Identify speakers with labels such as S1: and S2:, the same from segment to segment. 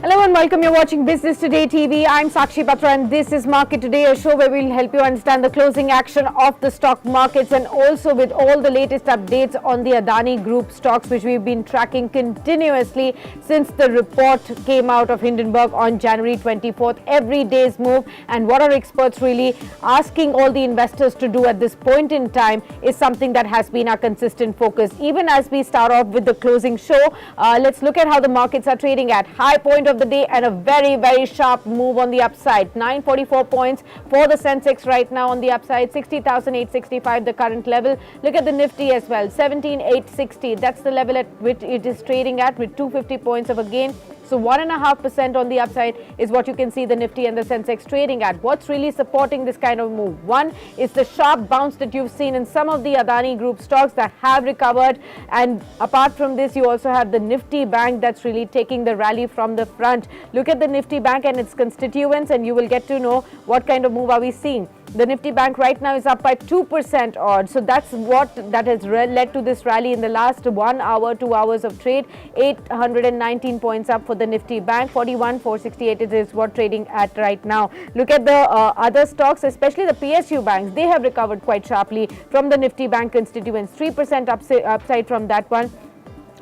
S1: Hello and welcome. You're watching Business Today TV. I'm Sakshi Patra and this is Market Today, a show where we'll help you understand the closing action of the stock markets and also with all the latest updates on the Adani Group stocks, which we've been tracking continuously since the report came out of Hindenburg on January 24th. Every day's move, and what are experts really asking all the investors to do at this point in time is something that has been our consistent focus. Even as we start off with the closing show, let's look at how the markets are trading at. High point of the day and a very sharp move on the upside. 944 points for the Sensex right now on the upside. 60,865 the current level. Look at the Nifty as well. 17,860. That's the level at which it is trading at with 250 points of a gain. So 1.5% on the upside is what you can see the Nifty and the Sensex trading at. What's really supporting this kind of move? One is the sharp bounce that you've seen in some of the Adani Group stocks that have recovered. And apart from this, you also have the Nifty Bank that's really taking the rally from the front. Look at the Nifty Bank and its constituents and you will get to know what kind of move are we seeing. The Nifty Bank right now is up by 2% odd. So that's what that has led to this rally in the last 1 hour, 2 hours of trade. 819 points up for the Nifty Bank. 41,468 is what trading at right now. Look at the other stocks, especially the PSU banks. They have recovered quite sharply from the Nifty Bank constituents. 3% upside from that one.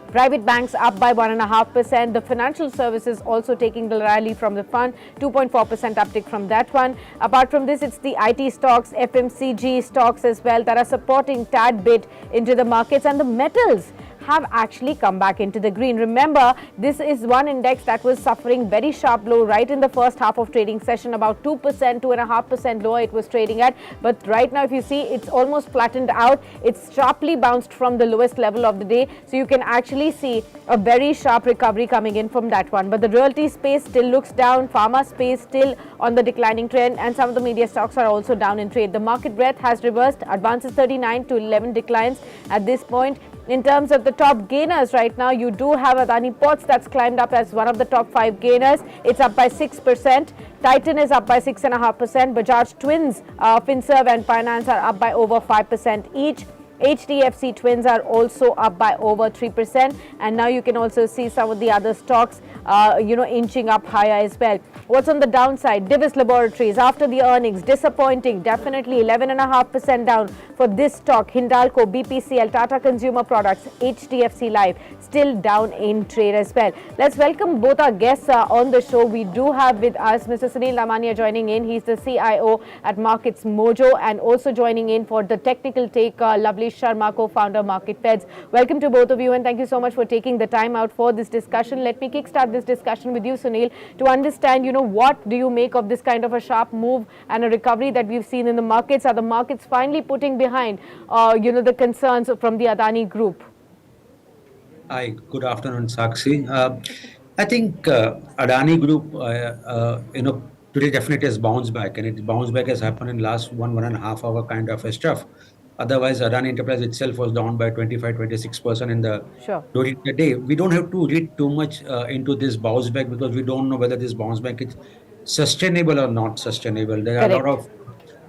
S1: Private banks up by 1.5%. The financial services also taking the rally from the fund, 2.4% uptick from that one. Apart from this, it's the IT stocks, FMCG stocks as well that are supporting tad bit into the markets, and the metals have actually come back into the green. Remember, this is one index that was suffering very sharp low right in the first half of trading session, about 2%, 2.5% lower it was trading at. But right now, if you see, it's almost flattened out. It's sharply bounced from the lowest level of the day. So you can actually see a very sharp recovery coming in from that one. But the realty space still looks down. Pharma space still on the declining trend, and some of the media stocks are also down in trade. The market breadth has reversed. Advances 39 to 11 declines at this point. In terms of the top gainers right now, you do have Adani Ports that's climbed up as one of the top 5 gainers. It's up by 6%. Titan is up by 6.5%. Bajaj Twins, Finserv and Finance are up by over 5% each. HDFC Twins are also up by over 3%, and now you can also see some of the other stocks inching up higher as well. What's on the downside? Divis Laboratories after the earnings, disappointing, definitely 11.5% down for this stock. Hindalco, BPCL, Tata Consumer Products, HDFC Life still down in trade as well. Let's welcome both our guests on the show. We do have with us Mr. Sunil Lamania joining in. He's the CIO at Markets Mojo, and also joining in for the technical take, lovely Sharma, co-founder Market Feds. Welcome to both of you, and thank you so much for taking the time out for this discussion. Let me kickstart this discussion with you, Sunil, to understand, what do you make of this kind of a sharp move and a recovery that we've seen in the markets? Are the markets finally putting behind, the concerns from the Adani Group?
S2: Hi, good afternoon, Sakshi. I think Adani Group, today definitely has bounced back, and its bounce back has happened in last 1.5 hour kind of a stuff. Otherwise, Adani Enterprise itself was down by 25-26% in the
S1: Sure.
S2: during the day. We don't have to read too much into this bounce back because we don't know whether this bounce back is sustainable or not sustainable. There are a lot
S1: Correct.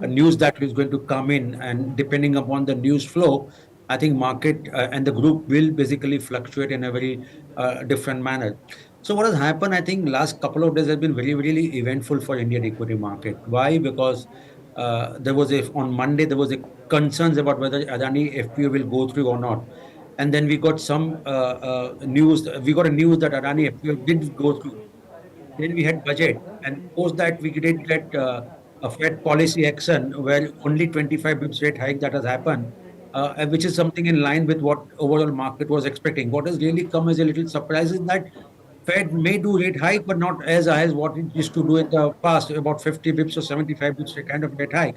S2: of news that is going to come in, and depending upon the news flow, I think market and the group will basically fluctuate in a very different manner. So what has happened, I think last couple of days have been really eventful for Indian equity market. Why? Because on Monday, there was a concerns about whether Adani FPO will go through or not. And then we got some news, we got a news that Adani FPO did go through. Then we had budget, and post that we did get a Fed policy action where only 25 bips rate hike that has happened, which is something in line with what overall market was expecting. What has really come as a little surprise is that Fed may do rate hike, but not as high as what it used to do in the past, about 50 bips or 75 bips kind of rate hike.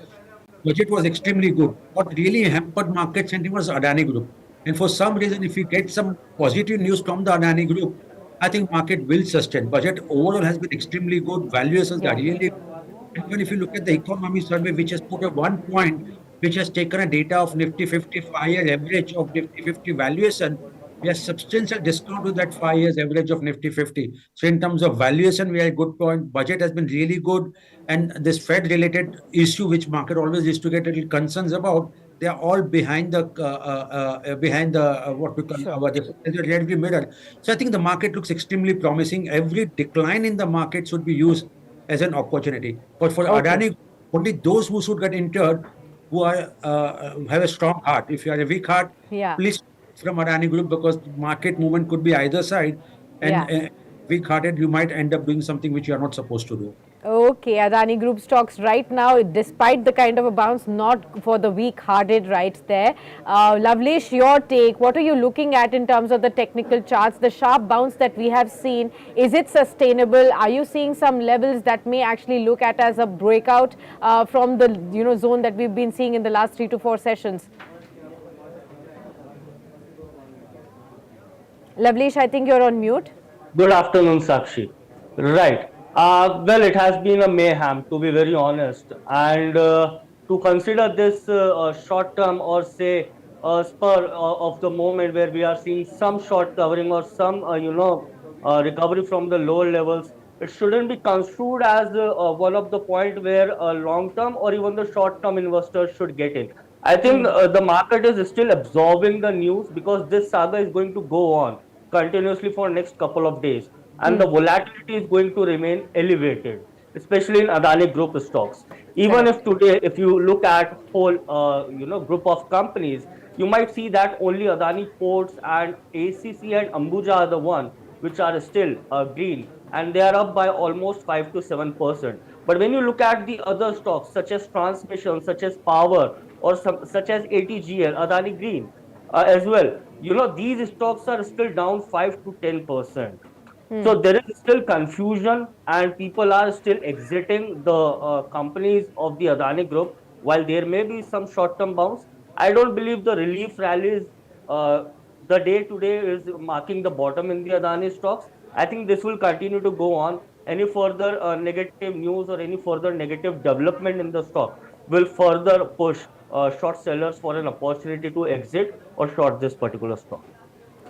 S2: Budget was extremely good. What really hampered market sentiment was Adani Group. And for some reason, if we get some positive news from the Adani Group, I think market will sustain. Budget overall has been extremely good. Valuations are
S1: Yeah.
S2: really good. And even if you look at the economy survey, which has put a 1 point, which has taken a data of Nifty 50 5-year average of Nifty 50 valuation, we have substantial discount to that 5 years average of Nifty 50. So in terms of valuation, we are at a good point. Budget has been really good. And this Fed related issue, which market always used to get a little concerns about, they are all behind the what we call
S1: Sure.
S2: our the reality mirror. So I think the market looks extremely promising. Every decline in the market should be used as an opportunity. But for
S1: Okay.
S2: Adani, only those who should get entered who are have a strong heart. If you are a weak heart,
S1: Yeah.
S2: please from Adani Group, because market movement could be either side, and
S1: Yeah.
S2: weak-hearted, you might end up doing something which you are not supposed to do.
S1: Okay, Adani Group stocks right now, despite the kind of a bounce, not for the weak-hearted right there. Lavlesh, your take. What are you looking at in terms of the technical charts? The sharp bounce that we have seen, is it sustainable? Are you seeing some levels that may actually look at as a breakout from the zone that we've been seeing in the last 3 to 4 sessions? Lavlesh, I think you're on mute.
S3: Good afternoon, Sakshi. Right. Well, it has been a mayhem, to be very honest. And to consider this short term, or say spur of the moment, where we are seeing some short covering or some, recovery from the lower levels, it shouldn't be construed as one of the point where long term or even the short term investors should get in. I think the market is still absorbing the news, because this saga is going to go on continuously for next couple of days, and the volatility is going to remain elevated, especially in Adani Group stocks. Even
S1: Correct.
S3: if today, if you look at whole group of companies, you might see that only Adani Ports and ACC and Ambuja are the one which are still green, and they are up by almost 5 to 7%. But when you look at the other stocks such as transmission, such as power, or such as ATGL, Adani Green, as well. These stocks are still down 5 to 10%. So there is still confusion, and people are still exiting the companies of the Adani Group. While there may be some short-term bounce, I don't believe the relief rallies, uh, the day today is marking the bottom in the Adani stocks. I think this will continue to go on. Any further negative news or any further negative development in the stock will further push short sellers for an opportunity to exit or short this particular stock.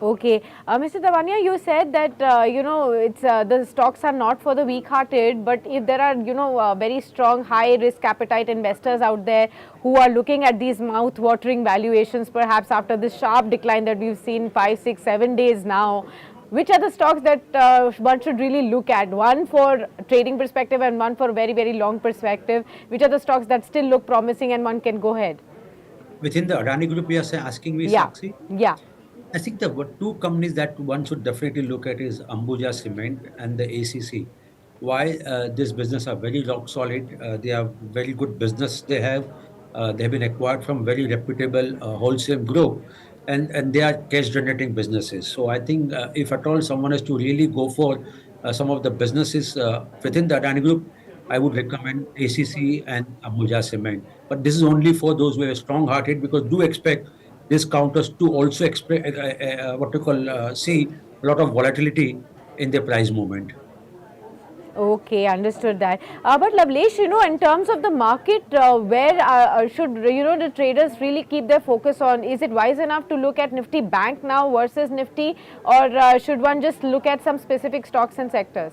S1: Okay, Mr. Davania, you said that it's the stocks are not for the weak-hearted, but if there are very strong high-risk appetite investors out there who are looking at these mouth-watering valuations, perhaps after this sharp decline that we've seen 5, 6, 7 days now, which are the stocks that one should really look at? One for trading perspective and one for very very long perspective. Which are the stocks that still look promising and one can go ahead?
S2: Within the Adani Group, you are asking me,
S1: Yeah,
S2: Sakshi?
S1: yeah,
S2: I think the two companies that one should definitely look at is Ambuja Cement and the ACC. Why this business are very rock solid. They are very good business. They have been acquired from very reputable wholesale group, and they are cash generating businesses. So I think if at all someone has to really go for some of the businesses within the Adani Group, I would recommend ACC and Ambuja Cement. But this is only for those who are strong hearted, because do expect these counters to also expect what you call see a lot of volatility in their price movement.
S1: okay, understood that. But Lavlesh, in terms of the market, where should the traders really keep their focus on? Is it wise enough to look at Nifty Bank now versus Nifty, or should one just look at some specific stocks and sectors?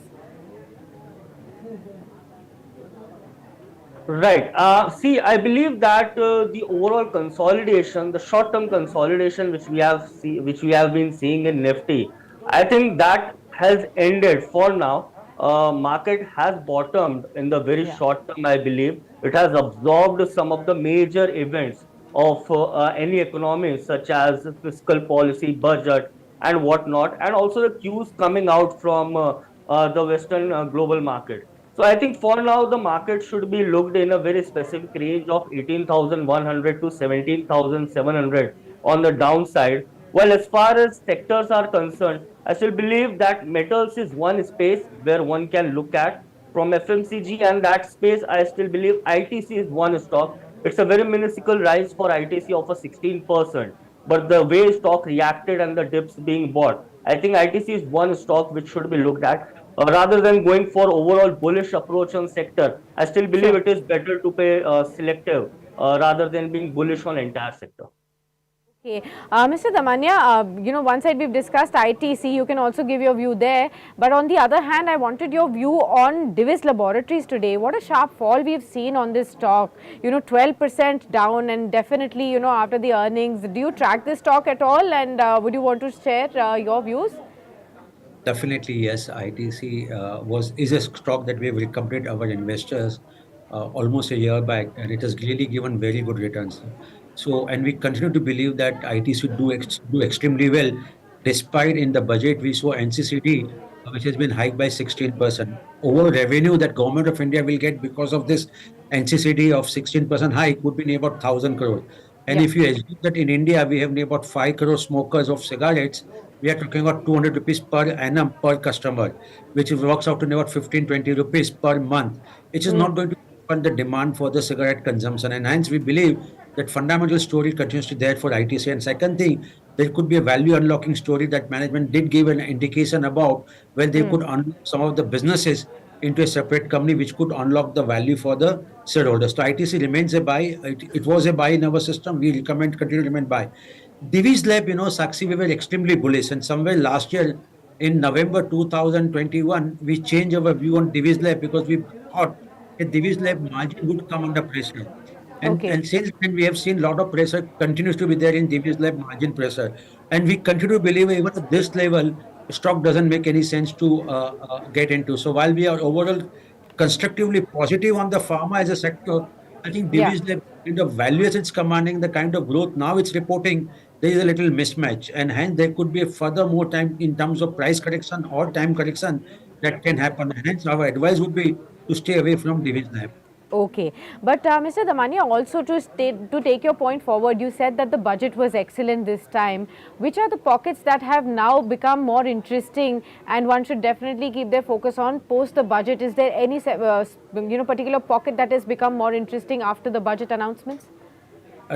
S3: Right. See, I believe that the overall consolidation, the short-term consolidation which we have been seeing in Nifty, I think that has ended for now. Market has bottomed in the very
S1: Yeah.
S3: short term. I believe it has absorbed some of the major events of any economy, such as fiscal policy, budget, and whatnot, and also the cues coming out from the Western global market. So I think for now the market should be looked in a very specific range of 18,100 to 17,700 on the downside. While as far as sectors are concerned, I still believe that metals is one space where one can look at from FMCG, and that space I still believe ITC is one stock. It's a very minuscule rise for ITC of a 16%, but the way stock reacted and the dips being bought, I think ITC is one stock which should be looked at. Rather than going for overall bullish approach on sector, I still believe
S1: Sure.
S3: it is better to pay selective rather than being bullish on entire sector.
S1: Okay, Mr. Damania, one side we've discussed ITC, you can also give your view there. But on the other hand, I wanted your view on Divis Laboratories today. What a sharp fall we've seen on this stock. 12% down, and definitely, after the earnings. Do you track this stock at all? And would you want to share your views?
S2: Definitely, yes. ITC was is a stock that we have recommended our investors almost a year back, and it has really given very good returns. So, and we continue to believe that ITC should do extremely well, despite in the budget we saw NCCD, which has been hiked by 16%. Overall revenue that Government of India will get because of this NCCD of 16% hike would be near about 1,000 crore. And
S1: Yeah.
S2: if you assume that in India we have near about 5 crore smokers of cigarettes, we are talking about 200 rupees per annum per customer, which works out to about 15-20 rupees per month, which is not going to fund the demand for the cigarette consumption. And hence, we believe that fundamental story continues to be there for ITC. And second thing, there could be a value unlocking story that management did give an indication about when they could unlock some of the businesses into a separate company, which could unlock the value for the shareholders. So ITC remains a buy. It was a buy in our system. We recommend continue to remain buy. Divi's Lab, Sakshi, we were extremely bullish. And somewhere last year in November 2021, we changed our view on Divi's Lab because we thought that Divi's Lab margin would come under pressure.
S1: Okay.
S2: And since then, we have seen a lot of pressure continues to be there in Divi's Lab margin pressure. And we continue to believe even at this level, stock doesn't make any sense to get into. So while we are overall constructively positive on the pharma as a sector, I think
S1: Yeah.
S2: Divi's Lab kind of valuation it's commanding, the kind of growth now it's reporting, there is a little mismatch. And hence there could be a further more time in terms of price correction or time correction that can happen. And hence our advice would be to stay away from Divi's Lab.
S1: Okay, but Mr. Damania, also to take your point forward, you said that the budget was excellent this time. Which are the pockets that have now become more interesting, and one should definitely keep their focus on post the budget? Is there any particular pocket that has become more interesting after the budget announcements?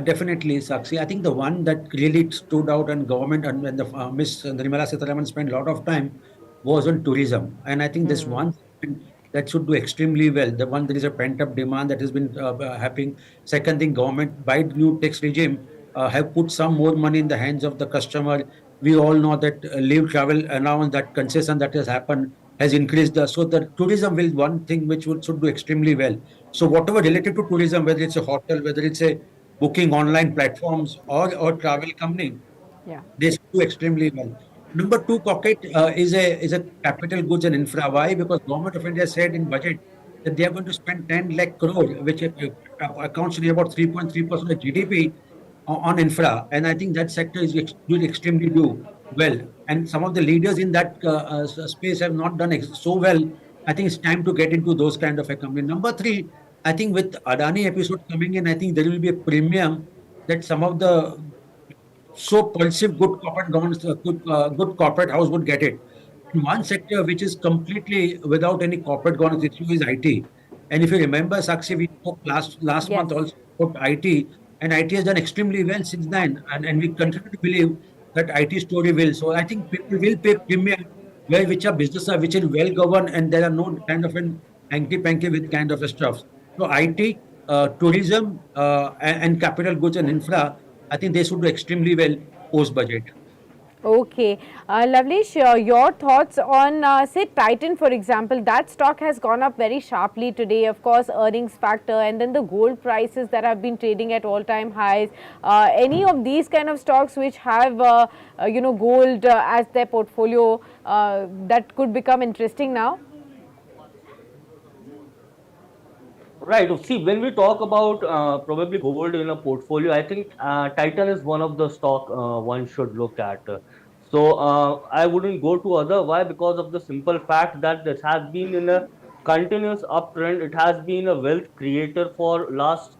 S2: Definitely, Sakshi. I think the one that really stood out and government and the Miss Nirmala Sitharaman spent a lot of time was on tourism. And I think this one segment that should do extremely well. The one there is a pent up demand that has been happening. Second thing, government by new tax regime have put some more money in the hands of the customer. We all know that leave travel allowance, that concession that has happened has increased. So the tourism will one thing which should do extremely well. So whatever related to tourism, whether it's a hotel, whether it's a booking online platforms or travel company,
S1: Yeah.
S2: they do extremely well. Number two pocket is a capital goods and infra. Why? Because Government of India said in budget that they are going to spend 10 lakh crore, which accounts to about 3.3% of GDP on infra. And I think that sector is doing extremely do well. And some of the leaders in that space have not done so well. I think it's time to get into those kind of a company. Number three, I think with Adani episode coming in, I think there will be a premium that some of the so perceive good corporate governance, good corporate house would get it. And one sector which is completely without any corporate governance issue is IT. And if you remember, Sakshi, we spoke last
S1: Yes.
S2: month also about IT, and IT has done extremely well since then, and we continue to believe that IT story will. So I think people will pay premium where which are businesses are which is well governed, and there are no kind of an hanky panky with kind of stuff. So IT, tourism, and capital goods and infra, I think they should do extremely well post budget.
S1: Okay, Lavlish, your thoughts on, say, Titan, for example. That stock has gone up very sharply today, of course, earnings factor, and then the gold prices that have been trading at all-time highs. Any of these kind of stocks which have, gold as their portfolio, that could become interesting now?
S3: Right. See, when we talk about probably gold in a portfolio, I think Titan is one of the stock one should look at. So I wouldn't go to other. Why? Because of the simple fact that this has been in a continuous uptrend. It has been a wealth creator for last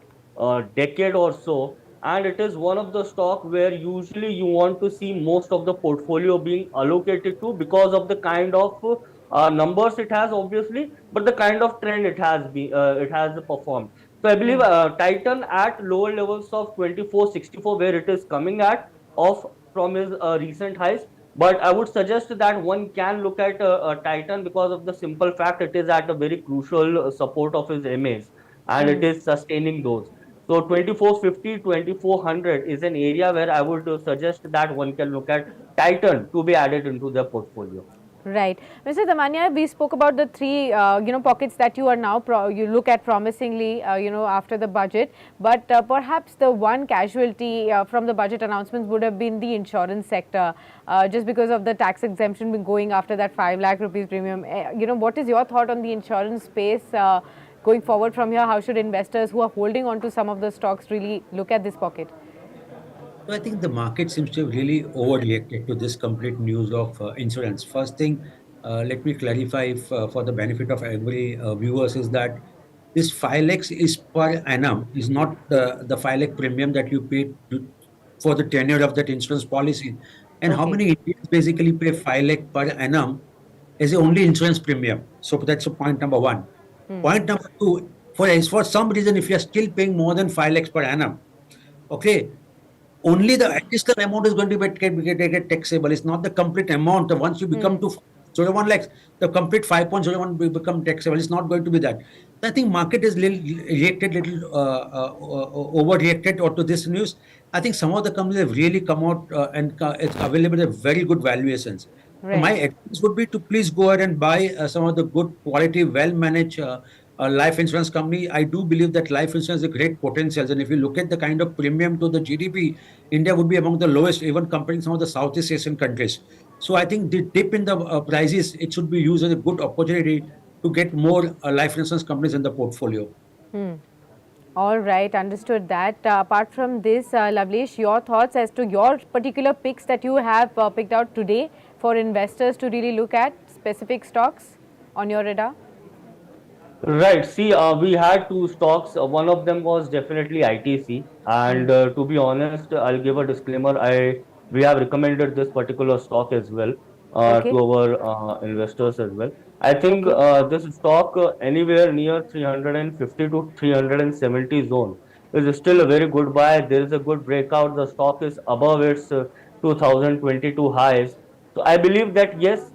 S3: decade or so, and it is one of the stock where usually you want to see most of the portfolio being allocated to because of the kind of numbers it has, obviously, but the kind of trend it has performed. So I believe Titan at lower levels of 2464, where it is coming at off from his recent highs. But I would suggest that one can look at Titan because of the simple fact it is at a very crucial support of his MAs, and it is sustaining those. So 2450, 2400 is an area where I would suggest that one can look at Titan to be added into their portfolio.
S1: Right. Mr. Damania, we spoke about the three, pockets that you are now, you look at promisingly, after the budget. But perhaps the one casualty from the budget announcements would have been the insurance sector, just because of the tax exemption been going after that 5 lakh rupees premium. What is your thought on the insurance space going forward from here? How should investors who are holding on to some of the stocks really look at this pocket?
S2: So I think the market seems to have really overreacted to this complete news of insurance. First thing, let me clarify for the benefit of every viewers is that this 5 lakhs is per annum, is not the 5 lakh premium that you pay for the tenure of that insurance policy. And how
S1: Okay.
S2: many Indians basically pay 5 lakh per annum as the only insurance premium? So that's a point number one. Point number two, for some reason, if you are still paying more than 5 lakhs per annum, okay, only the additional amount is going to get taxable. It's not the complete amount. Once you become to 01 lakhs, the complete 5.01 will become taxable. It's not going to be that. I think market is reacted little overreacted or to this news. I think some of the companies have really come out and it's available at very good valuations. So my
S1: Right.
S2: advice would be to please go ahead and buy some of the good quality, well managed life insurance company. I do believe that life insurance has a great potential. And if you look at the kind of premium to the GDP, India would be among the lowest, even comparing some of the Southeast Asian countries. So I think the dip in the prices, it should be used as a good opportunity to get more life insurance companies in the portfolio.
S1: All right, understood that. Apart from this, Lavlesh, your thoughts as to your particular picks that you have picked out today for investors to really look at specific stocks on your radar?
S3: Right. See, we had two stocks. One of them was definitely ITC, and to be honest, I'll give a disclaimer. We have recommended this particular stock as well
S1: Okay,
S3: to our investors as well. I think
S1: okay.
S3: this stock anywhere near 350 to 370 zone is still a very good buy. There is a good breakout. The stock is above its 2022 highs. So I believe that yes,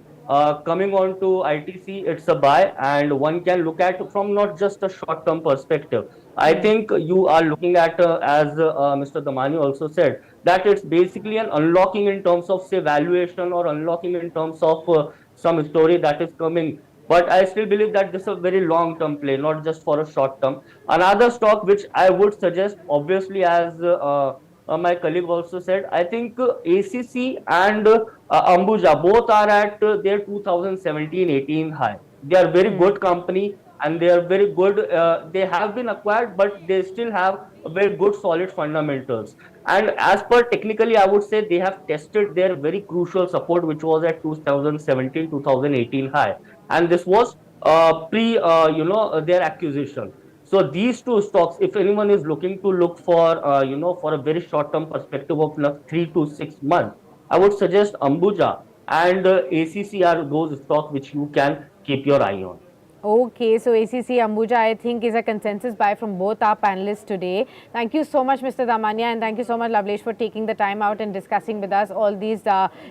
S3: coming on to ITC, it's a buy, and one can look at from not just a short-term perspective. I think you are looking at, as Mr. Damani also said, that it's basically an unlocking in terms of say valuation or unlocking in terms of some story that is coming. But I still believe that this is a very long-term play, not just for a short term. Another stock which I would suggest, obviously, as my colleague also said, I think ACC and Ambuja both are at their 2017-18 high. They are very good company and they are very good. They have been acquired, but they still have a very good solid fundamentals. And as per technically, I would say they have tested their very crucial support, which was at 2017-2018 high, and this was pre their acquisition. So these two stocks, if anyone is looking to look for for a very short term perspective of 3 to 6 months, I would suggest Ambuja and ACC are those stocks which you can keep your eye on.
S1: Okay, so ACC Ambuja, I think, is a consensus buy from both our panelists today. Thank you so much, Mr. Damania, and thank you so much, Lavlesh, for taking the time out and discussing with us all these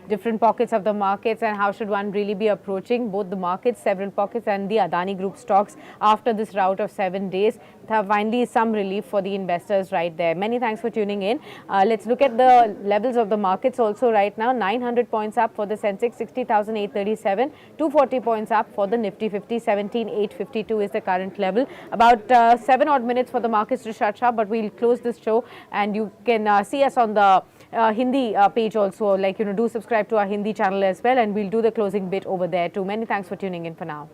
S1: different pockets of the markets and how should one really be approaching both the markets, several pockets, and the Adani Group stocks after this rout of 7 days. Finally, some relief for the investors right there. Many thanks for tuning in. Let's look at the levels of the markets also right now. 900 points up for the Sensex, 60,837. 240 points up for the Nifty 50, 17,852 is the current level. About 7 odd minutes for the markets to shut up, but we'll close this show and you can see us on the Hindi page also. Like, do subscribe to our Hindi channel as well, and we'll do the closing bit over there too. Many thanks for tuning in for now.